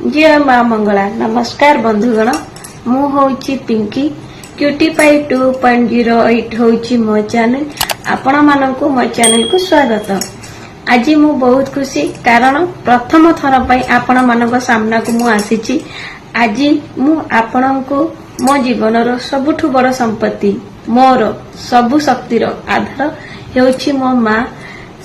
जय माँ मंगला। नमस्कार बंधुगण, मु होची पिंकी। क्यूटी पाई 2.08 होची मो चैनल। आपण मानकु मो चैनल को स्वागत। आज मु बहुत खुशी कारण प्रथम थर पई आपण मानक सामना को मु आसीची। आज मु आपण को मो जीवन रो सबुठु बड़ संपत्ति, मोर सबु शक्तिर आधार हेउची मो माँ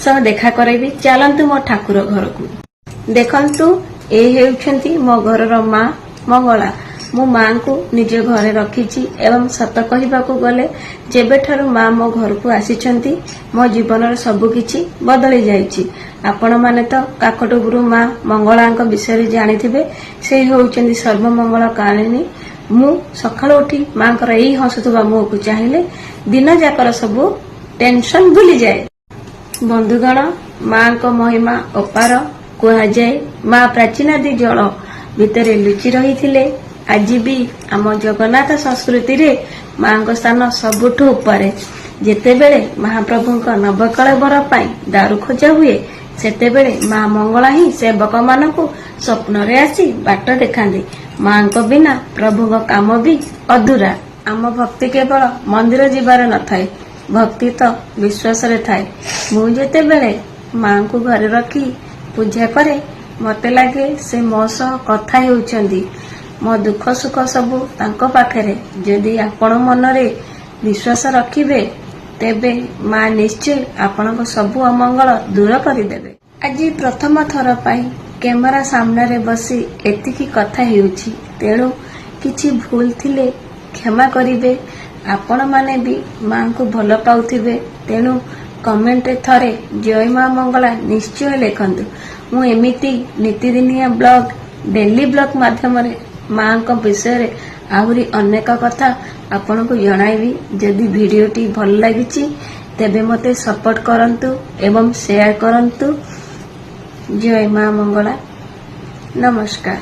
सह देखा करैबी। चलंतु मो ठाकुर घर को देखंतु। ए हेउछंती मो घरर माँ मंगला। मो माँ को निज घरे रखीची एवं सत कहिबाकू गले जेबेठारु माँ मो घर को आसीचंती मो जीवन सबु किछि बदली जाइछि। आपण माने तो काकटपुरु माँ मंगलांक विषय जानिथिबे। से होउचंती सर्वमंगल कालिनी। मु सकाळ उठी माँकर एई हसुथबा मुह को चाहिले दिन जाकर सबु टेंशन भूली जाए। बंधुगण, माँ को महिमा अपार कुहा जाए। माँ प्राचीनादि जल भितरे लुचि रही थिले। आज भी आम जगन्नाथ संस्कृति रे माँ को स्थान सबुठु उपरे। जेतेबेले महाप्रभुक नवकळेबर पाई दारु खोजा हुए सेतेबेले माँ मंगला ही सेवक मानकु स्वप्न रे आसी बाट देखांदी। माँ को बिना प्रभुक काम भी अधूरा। आम भक्ति केवल मंदिर जीवार न थाए, भक्ति तो विश्वास रे थाए। मु जेतेबेले माँ को घरे रखी पूजा करे मते लागे से मो सह कथा हेउचंदी। मो दुख सुख सबु तांको पाखरे। जदि आपण मनरे विश्वास रखिबे तेबे माँ निश्चय आपनको सबु अमंगल दूर करिदेबे। आज प्रथम थर पाई कैमरा सामने रे बसी एतिकी कथा हेउची, तेणु किछि भूल थिले क्षमा करिबे। आपण माने भी माँ को भल पाउथिबे, तेणु कमेंट थरे जय माँ मंगला निश्चय लिखंतु। मु एमिति नीतिदिनिया ब्लॉग, डेली ब्लॉग माध्यम रे माँ को विषय आहुरी अनेक कथा आपण को जणाइबी। जदि वीडियोटी भल लागिछि तेबे मते सपोर्ट करंतु एवं शेयर करंतु। जय माँ मंगला। नमस्कार।